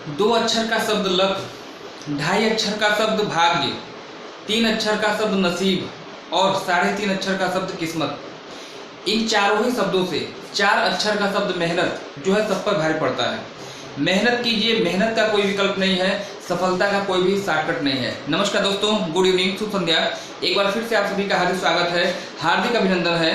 दो अक्षर का शब्द लक, ढाई अक्षर का शब्द भाग्य, तीन अक्षर का शब्द नसीब और 3.5 अक्षर का शब्द किस्मत। इन चारों ही शब्दों से 4 अक्षर का शब्द मेहनत जो है सब पर भारी पड़ता है। मेहनत कीजिए, मेहनत का कोई विकल्प नहीं है, सफलता का कोई भी शॉर्टकट नहीं है। नमस्कार दोस्तों, गुड इवनिंग, शुभ संध्या। एक बार फिर से आप सभी का हार्दिक स्वागत है, हार्दिक अभिनंदन है।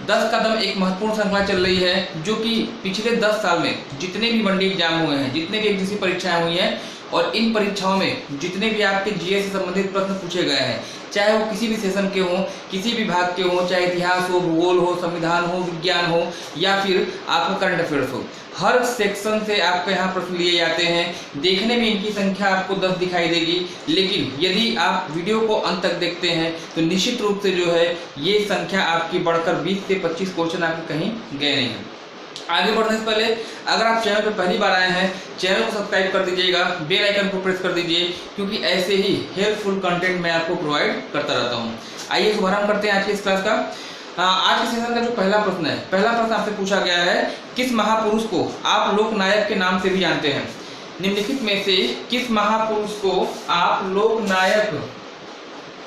10 कदम एक महत्वपूर्ण श्रृंखला चल रही है जो कि पिछले 10 साल में जितने भी वनडे एग्जाम हुए हैं, जितने भी एग्जिट परीक्षाएं हुई हैं और इन परीक्षाओं में जितने भी आपके जीएस से संबंधित प्रश्न पूछे गए हैं, चाहे वो किसी भी सेशन के हों, किसी विभाग के हों, चाहे इतिहास हो, भूगोल हो, संविधान हो, विज्ञान हो या फिर आपका करंट अफेयर्स हो, हर सेक्शन से आपके यहाँ प्रश्न लिए जाते हैं। देखने में इनकी संख्या आपको 10 दिखाई देगी, लेकिन यदि आप वीडियो को अंत तक देखते हैं तो निश्चित रूप से जो है ये संख्या आपकी बढ़कर 20 से 25 क्वेश्चन आपके कहीं गए नहीं हैं। आगे बढ़ने से पहले अगर आप चैनल पर पहली बार आए हैं, चैनल को सब्सक्राइब कर दीजिएगा, बेल आइकन को प्रेस कर दीजिए, क्योंकि ऐसे ही हेल्पफुल कंटेंट मैं आपको प्रोवाइड करता रहता हूँ। आइए शुभारंभ करते हैं आज की इस क्लास का। आज के सेशन का जो पहला प्रश्न है, पहला प्रश्न आपसे पूछा गया है, किस महापुरुष को आप लोकनायक के नाम से भी जानते हैं? निम्नलिखित में से किस महापुरुष को आप लोकनायक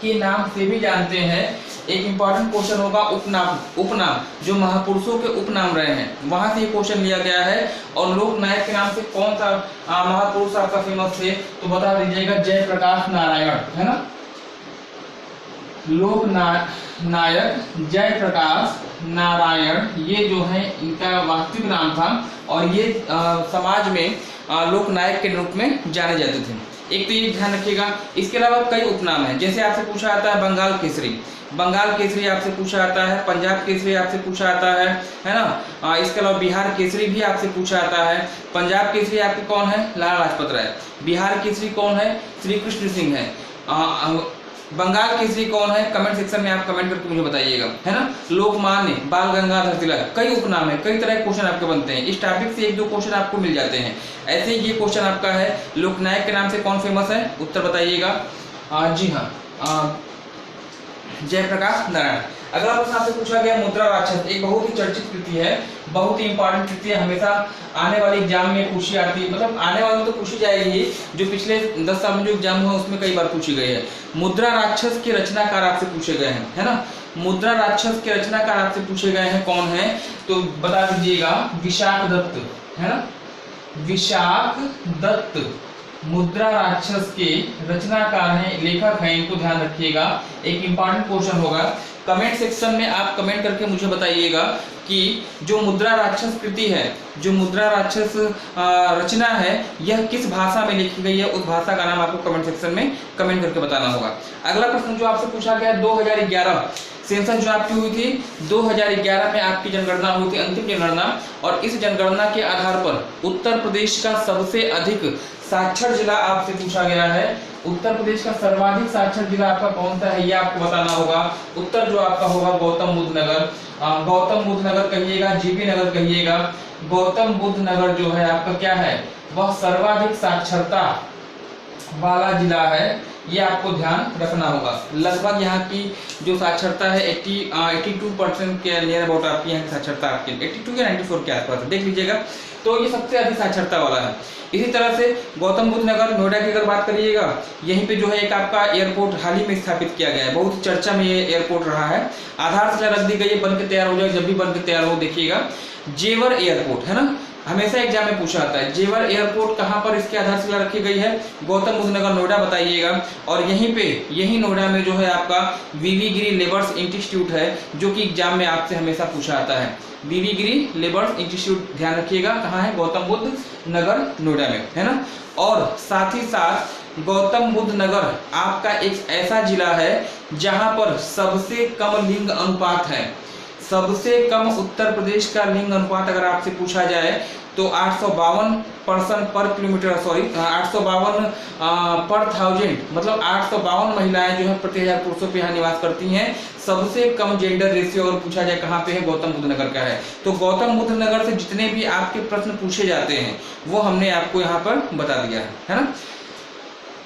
के नाम से भी जानते हैं? एक इंपॉर्टेंट क्वेश्चन होगा उपनाम जो महापुरुषों के उपनाम रहे हैं, वहां से ये क्वेश्चन लिया गया है। और लोकनायक के नाम से कौन सा महापुरुष आपका फेमस है तो बता दीजिएगा, जयप्रकाश नारायण, है ना। लोकनायक जयप्रकाश नारायण, ये जो है इनका वास्तविक नाम था और ये समाज में लोकनायक के रूप में जाने जाते थे। एक तो ये ध्यान रखिएगा। इसके अलावा कई उपनाम हैं, जैसे आपसे पूछा जाता है बंगाल केसरी, बंगाल केसरी आपसे पूछा जाता है, पंजाब केसरी आपसे पूछा जाता है ना। इसके अलावा बिहार केसरी भी आपसे पूछा जाता है। पंजाब केसरी आपके कौन है? लाला लाजपत राय। बिहार केसरी कौन है? श्री कृष्ण सिंह है। बंगाल केसरी कौन है? कमेंट सेक्शन में आप कमेंट करके मुझे बताइएगा, है ना। लोकमान्य, बाल गंगाधर तिलक, कई उपनाम है, कई तरह के क्वेश्चन आपके बनते हैं। इस टॉपिक से 1-2 क्वेश्चन आपको मिल जाते हैं। ऐसे ही ये क्वेश्चन आपका है, लोकनायक के नाम से कौन फेमस है? उत्तर बताइएगा। जी हाँ, जयप्रकाश नारायण। अगला प्रश्न आपसे पूछा गया, मुद्रा राक्षस एक बहुत ही चर्चित कृति है, बहुत ही इंपॉर्टेंट कृति है, हमेशा आने वाले एग्जाम में पूछी आती है, मतलब आने वाले में तो पूछी जाएगी, जो पिछले 10 साल में जो एग्जाम हुआ उसमें कई बार पूछी गई है। मुद्रा राक्षस के रचनाकार आपसे पूछे गए हैं, है ना। मुद्रा राक्षस के रचनाकार आपसे पूछे गए हैं, कौन है तो बता दीजिएगा, विशाख दत्त, है ना। विशाख दत्त मुद्रा राक्षस के रचनाकार हैं, लेखक हैं, इनको ध्यान रखिएगा। एक इंपॉर्टेंट क्वेश्चन होगा, कमेंट सेक्शन में आप कमेंट करके मुझे बताइएगा कि जो मुद्रा राक्षस कृति है, जो मुद्रा राक्षस रचना है, यह किस भाषा में लिखी गई है, उस भाषा का नाम आपको कमेंट सेक्शन में कमेंट करके बताना होगा। अगला प्रश्न जो आपसे पूछा गया, 2011 सेंसस जो आपकी हुई थी, 2011 में आपकी जनगणना हुई थी, अंतिम जनगणना, और इस जनगणना के आधार पर उत्तर प्रदेश का सबसे अधिक साक्षर जिला आपसे पूछा गया है। उत्तर प्रदेश का सर्वाधिक साक्षर जिला आपका कौन सा है, ये आपको बताना होगा। उत्तर जो आपका होगा गौतम बुद्ध नगर। गौतम बुद्ध नगर कहिएगा, जीपी नगर कहिएगा। गौतम बुद्ध नगर जो है आपका क्या है, वह सर्वाधिक साक्षरता वाला जिला है, ये आपको ध्यान रखना होगा। लगभग यहाँ की जो साक्षरता है 82% के नियर अबाउट आपकी यहाँ की साक्षरता आपकी 82 या 94 के आसपास देख लीजिएगा, तो ये सबसे अधिक साक्षरता वाला है। इसी तरह से गौतम बुद्ध नगर, नोएडा की अगर बात करिएगा, यहीं पे जो है एक आपका एयरपोर्ट हाल ही में स्थापित किया गया है, बहुत चर्चा में ये एयरपोर्ट रहा है। आधारशिला रख दी गई है, बन के तैयार हो जाए, जब भी बन के तैयार हो देखिएगा। जेवर एयरपोर्ट, है ना, हमेशा एग्जाम में पूछा जाता है, जेवर एयरपोर्ट कहाँ पर इसकी आधारशिला रखी गई है? गौतम बुद्ध नगर, नोएडा बताइएगा। और यहीं नोएडा में जो है आपका वीवी गिरी लेबर्स इंस्टीट्यूट है, जो कि एग्जाम में आपसे हमेशा पूछा जाता है। वीवी गिरी लेबर्स इंस्टीट्यूट ध्यान रखिएगा, कहाँ है? गौतम बुद्ध नगर, नोएडा में, है ना। और साथ ही साथ गौतम बुद्ध नगर आपका एक ऐसा जिला है जहाँ पर सबसे कम लिंग अनुपात है। सबसे कम उत्तर प्रदेश का लिंग अनुपात अगर आपसे पूछा जाए तो 852 पर्सन पर किलोमीटर, 852 पर 1000, मतलब 852 महिलाएं जो है प्रति 1000 पुरुषों पे यहाँ निवास करती हैं। सबसे कम जेंडर रेशियो अगर पूछा जाए कहाँ पे है, गौतम बुद्ध नगर का है। तो गौतम बुद्ध नगर से जितने भी आपके प्रश्न पूछे जाते हैं वो हमने आपको यहाँ पर बता दिया है ना।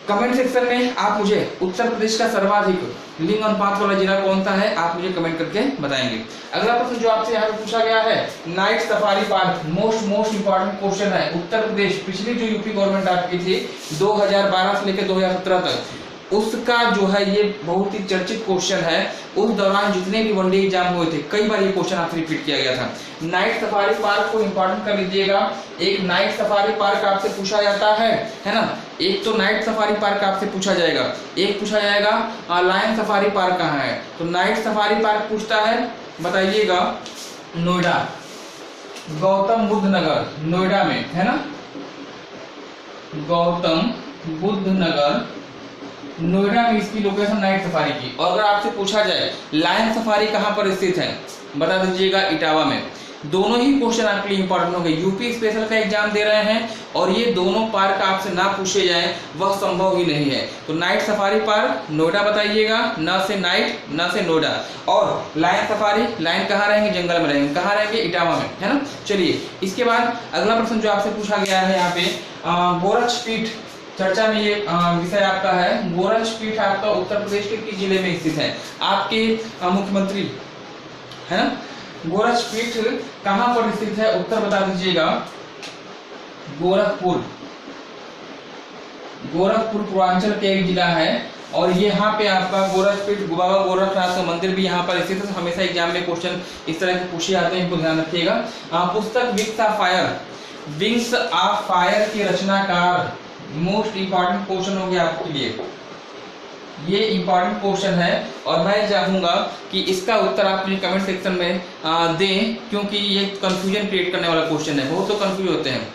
कमेंट सेक्शन में आप मुझे उत्तर प्रदेश का सर्वाधिक लिंग अनुपात वाला जिला कौन सा है आप मुझे कमेंट करके बताएंगे। अगला प्रश्न जो आपसे यहाँ पे पूछा गया है, night safari park, most important question है। उत्तर प्रदेश पिछली जो यूपी गवर्नमेंट आपकी थी 2012 से लेकर 2017 तक, उसका जो है ये बहुत ही चर्चित क्वेश्चन है। उस दौरान जितने भी वनडे एग्जाम हुए थे कई बार ये क्वेश्चन आपसे रिपीट किया गया था। नाइट सफारी पार्क को इंपॉर्टेंट कर लीजिएगा। एक नाइट सफारी पार्क आपसे पूछा जाता है ना। एक तो नाइट सफारी पार्क आपसे पूछा जाएगा, एक पूछा जाएगा लायन सफारी पार्क कहाँ है। तो नाइट सफारी पार्क पूछता है, बताइएगा नोएडा, गौतम बुद्ध नगर नोएडा में है ना, गौतम बुद्ध नगर नोएडा में इसकी लोकेशन नाइट सफारी की। और अगर आपसे पूछा जाए लायन सफारी कहाँ पर स्थित है, बता दीजिएगा इटावा में। दोनों ही क्वेश्चन आपके लिए इंपॉर्टेंट होंगे। यूपी स्पेशल का एग्जाम दे रहे हैं और ये दोनों पार्क आपसे ना पूछे जाए वह संभव ही नहीं है। तो नाइट सफारी पार्क नोएडा बताइएगा, न से नाइट न से नोएडा। और लायन सफारी, लायन कहाँ रहेंगे, जंगल में रहेंगे, कहाँ रहेंगे, इटावा में, है ना। चलिए इसके बाद अगला प्रश्न जो आपसे पूछा गया है यहाँ पे, गोरक्षपीठ चर्चा में ये विषय आपका है। गोरक्षपीठ आपका उत्तर प्रदेश के किस जिले में स्थित है, आपके मुख्यमंत्री है ना। गोरक्षपीठ कहाँ पर स्थित है, उत्तर बता दीजिएगा गोरखपुर, गोरखपुर पूर्वांचल के एक जिला है। और ये यहाँ पे आपका गोरखपीठ बाबा गोरखनाथ का मंदिर भी यहाँ पर स्थित है। हमेशा एग्जाम में क्वेश्चन इस तरह के पूछे जाते हैं, इनको ध्यान रखिएगा। पुस्तक विंग्स ऑफ फायर के रचनाकार, मोस्ट इंपॉर्टेंट क्वेश्चन हो गया आपके लिए, ये इंपॉर्टेंट क्वेश्चन है। और मैं चाहूंगा कि इसका उत्तर आप मुझे कमेंट सेक्शन में दें, क्योंकि ये कंफ्यूजन क्रिएट करने वाला क्वेश्चन है, बहुत तो कंफ्यूज होते हैं।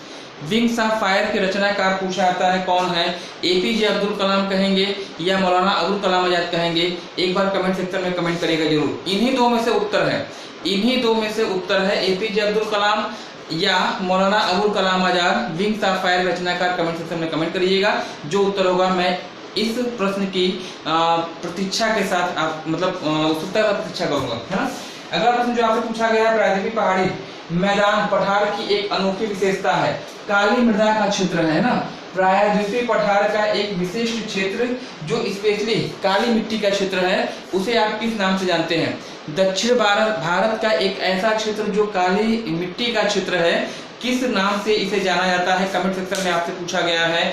विंग्स ऑफ फायर के रचनाकार पूछा जाता है कौन है, एपीजे अब्दुल कलाम कहेंगे या मौलाना अबुल कलाम आजाद कहेंगे, एक बार कमेंट सेक्शन में कमेंट करिएगा जरूर। इन्हीं दो में से उत्तर है, इन्हीं दो में से उत्तर है, एपीजे अब्दुल कलाम या Maulana Abul Kalam Azad. Wings of fire रचनाकार कमेंट सेक्शन में कमेंट करिएगा। जो उत्तर होगा मैं इस प्रश्न की प्रतीक्षा के साथ उत्सुकता का प्रतीक्षा करूंगा, है ना। अगला प्रश्न जो आपसे पूछा गया है, प्रायद्वीपीय पहाड़ी मैदान पठार की एक अनोखी विशेषता है, काली मृदा का क्षेत्र है ना। प्रायद्वीपीय पठार का एक विशिष्ट क्षेत्र जो स्पेशली काली मिट्टी का क्षेत्र है, उसे आप किस नाम से जानते हैं। दक्षिण भारत का एक ऐसा क्षेत्र जो काली मिट्टी का क्षेत्र है, किस नाम से इसे जाना जाता है, कमेंट सेक्शन में आपसे पूछा गया है।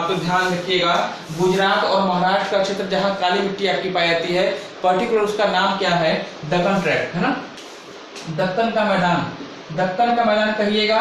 तो ध्यान रखिएगा, गुजरात और महाराष्ट्र का क्षेत्र जहां काली मिट्टी आपकी पाई जाती है, पर्टिकुलर उसका नाम क्या है, दक्कन ट्रैक्ट है ना। दक्कन का मैदान, दक्कन का मैदान कहिएगा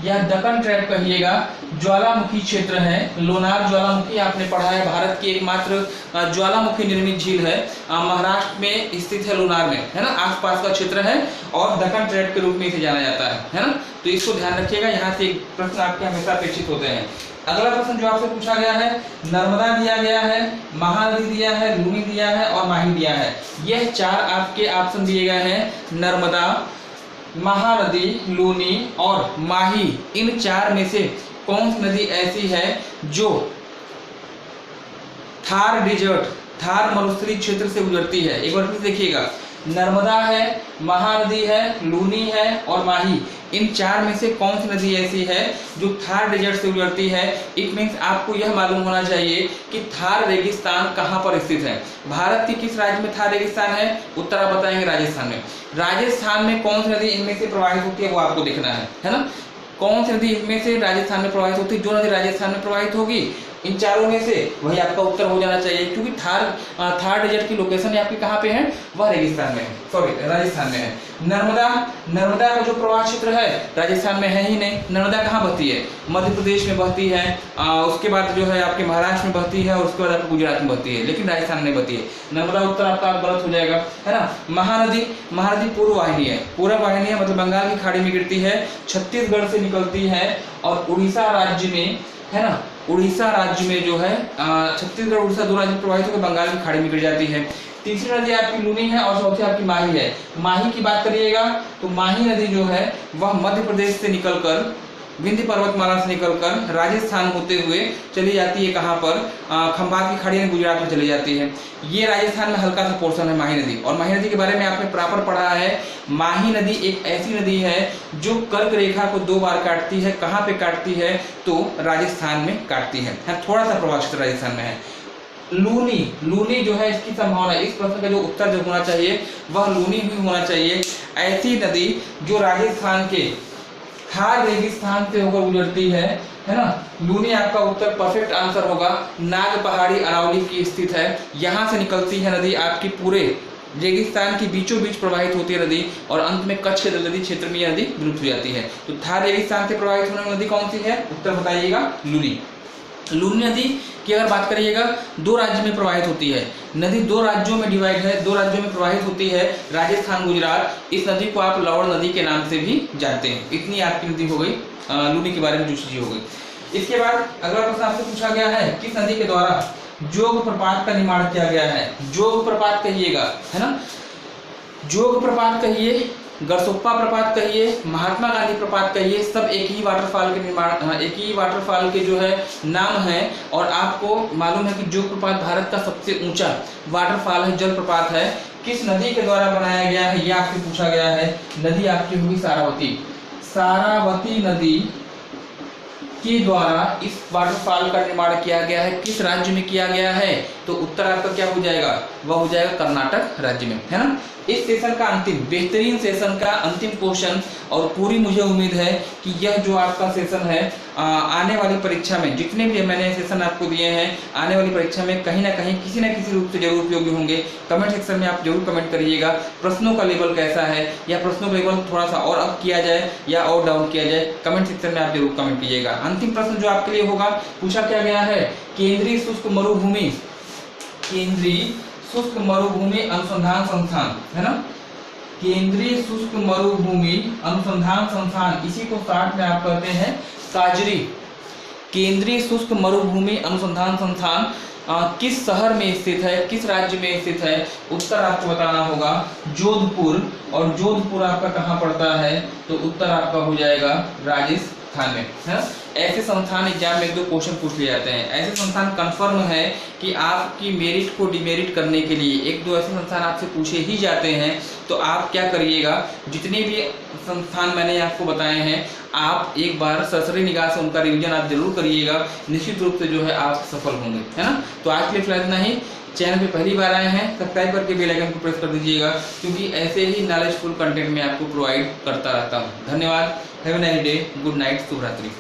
या दक्कन ट्रैप कहिएगा। ज्वालामुखी क्षेत्र है, लोनार ज्वालामुखी आपने पढ़ा है, भारत की एकमात्र ज्वालामुखी निर्मित झील है, महाराष्ट्र में स्थित है, लोनार में, है ना, आसपास का क्षेत्र है और दक्कन ट्रैप के रूप में इसे जाना जाता है ना। तो इसको ध्यान रखिएगा, यहाँ से प्रश्न आपके हमेशा अपेक्षित होते हैं। अगला प्रश्न जो आपसे पूछा गया है, नर्मदा दिया गया है, महानदी दिया है, लूनी दिया है और माही दिया है। यह चार आपके ऑप्शन दिए गए हैं, नर्मदा, महानदी, लूनी और माही। इन चार में से कौन सी नदी ऐसी है जो थार डिजर्ट, थार मरुस्थलीय क्षेत्र से गुजरती है। एक बार फिर देखिएगा, नर्मदा है, महानदी है, लूनी है और माही। इन चार में से कौन सी नदी ऐसी है जो थार डेजर्ट से गुजरती है। इट मीन्स आपको यह मालूम होना चाहिए कि थार रेगिस्तान कहाँ पर स्थित है। भारत के किस राज्य में थार रेगिस्तान है, उत्तर आप बताएंगे राजस्थान में। राजस्थान में कौन सी नदी इनमें से प्रवाहित होती है वो आपको देखना है ना। कौन सी नदी इनमें से राजस्थान में प्रवाहित होती है, जो नदी राजस्थान में प्रवाहित होगी इन चारों में से वही आपका उत्तर हो जाना चाहिए, क्योंकि थार डेजर्ट की लोकेशन आपकी कहाँ पे है, वह रेगिस्तान में है, सॉरी राजस्थान में है। नर्मदा का जो प्रवाह क्षेत्र है राजस्थान में है ही नहीं। नर्मदा कहाँ बहती है, मध्य प्रदेश में बहती है, उसके बाद जो है आपके महाराष्ट्र में बहती है और उसके बाद आपको गुजरात में बहती है, लेकिन राजस्थान में बहती है। नर्मदा उत्तर आपका गलत हो जाएगा, है ना। महानदी पूर्व वाहिनी है, पूर्व वाहिनी है, मतलब बंगाल की खाड़ी में गिरती है, छत्तीसगढ़ से निकलती है और उड़ीसा राज्य में, है ना, उड़ीसा राज्य में जो है छत्तीसगढ़ उड़ीसा दो राज्य प्रवाहित होकर बंगाल की खाड़ी में गिर जाती है। तीसरी नदी आपकी लूनी है और चौथी आपकी माही है। माही की बात करिएगा तो माही नदी जो है वह मध्य प्रदेश से निकलकर विंध्य पर्वतमाला से निकलकर राजस्थान होते हुए चली जाती है कहाँ पर, खंभात की खाड़ी यानी गुजरात में चली जाती है। ये राजस्थान में हल्का सा पोर्शन है माही नदी। और माही नदी के बारे में आपने प्रॉपर पढ़ा है, माही नदी एक ऐसी नदी है जो कर्क रेखा को 2 बार काटती है। कहाँ पे काटती है, तो राजस्थान में काटती है। थोड़ा सा प्रभाव क्षेत्र राजस्थान में है। लूनी जो है इसकी संभावना, इस प्रश्न का जो उत्तर जो होना चाहिए वह लूनी ही होना चाहिए। ऐसी नदी जो राजस्थान के थार रेगिस्तान से होकर गुजरती है ना। लूनी आपका उत्तर परफेक्ट आंसर होगा। नाग पहाड़ी अरावली की स्थित है, यहाँ से निकलती है नदी, आपकी पूरे रेगिस्तान की बीचों बीच प्रवाहित होती है नदी और अंत में कच्छ के दलदली क्षेत्र में यह नदी विलुप्त हो जाती है। तो थार रेगिस्तान से प्रवाहित होने वाली नदी कौन सी है, उत्तर बताइएगा लूनी। लूनी नदी की अगर बात करिएगा 2 राज्य में प्रवाहित होती है। नदी 2 राज्यों में डिवाइड है, 2 राज्यों में प्रवाहित होती है, राजस्थान गुजरात। इस नदी को आप लवण नदी के नाम से भी जानते हैं। इतनी आपकी नदी हो गई लूनी के बारे में जो चीज हो गई। इसके बाद अगला प्रश्न आपसे पूछा गया है, किस नदी के द्वारा जोग प्रपात का निर्माण किया गया है। जोग प्रपात कहिएगा, है ना, जोग प्रपात कहिए, गरसोप्पा प्रपात कहिए, महात्मा गांधी प्रपात कहिए, सब एक ही वाटरफॉल के निर्माण, एक ही वाटरफॉल के जो है नाम है। और आपको मालूम है कि जोग प्रपात भारत का सबसे ऊंचा वाटरफॉल है, जल प्रपात है। किस नदी के द्वारा बनाया गया है, यह आपसे पूछा गया है। नदी आपकी होगी सारावती। सारावती नदी के द्वारा इस वाटरफॉल का निर्माण किया गया है। किस राज्य में किया गया है, तो उत्तर आपका क्या हो जाएगा, वह हो जाएगा कर्नाटक राज्य में, है ना। इस सेशन का अंतिम, बेहतरीन सेशन का अंतिम क्वेश्चन, और पूरी मुझे उम्मीद है कि यह जो आपका सेशन है आने वाली परीक्षा में, जितने भी मैंने सेशन आपको दिए हैं, आने वाली परीक्षा में कहीं ना कहीं किसी न किसी रूप से जरूर उपयोगी होंगे। कमेंट सेक्शन में आप जरूर कमेंट करिएगा प्रश्नों का लेवल कैसा है, या प्रश्नों का लेवल थोड़ा सा और अप किया जाए या और डाउन किया जाए। कमेंट सेक्शन में आप जरूर कमेंट कीजिएगा। अंतिम प्रश्न जो आपके लिए होगा, पूछा क्या गया है, केंद्रीय शुष्क मरुभूमि, केंद्रीय शुष्क मरुभूमि अनुसंधान संस्थान, है ना, केंद्रीय शुष्क मरुभूमि अनुसंधान संस्थान, इसी को शॉर्ट में आप कहते हैं काजरी। केंद्रीय शुष्क मरुभूमि अनुसंधान संस्थान किस शहर में स्थित है, किस राज्य में स्थित है, उत्तर आपको बताना होगा जोधपुर। और जोधपुर आपका कहाँ पड़ता है, तो उत्तर आपका हो जाएगा राजस्थान में, है। ऐसे संस्थान एग्जाम में 1-2 क्वेश्चन पूछ लिए जाते हैं। ऐसे संस्थान कंफर्म है कि आपकी मेरिट को डिमेरिट करने के लिए 1-2 ऐसे संस्थान आपसे पूछे ही जाते हैं। तो आप क्या करिएगा, जितने भी संस्थान मैंने आपको बताए हैं, आप एक बार सरसरी निगाह से उनका रिवीजन आप जरूर करिएगा। निश्चित रूप से जो है आप सफल होंगे, है ना। तो आज के लिए फिलहाल इतना ही। चैनल पे पहली बार आए हैं, सब्सक्राइब करके बेल आइकन को प्रेस कर दीजिएगा, क्योंकि ऐसे ही नॉलेजफुल कंटेंट मैं आपको प्रोवाइड करता रहता हूँ। धन्यवाद। Have a nice day, good night, शुभ रात्रि।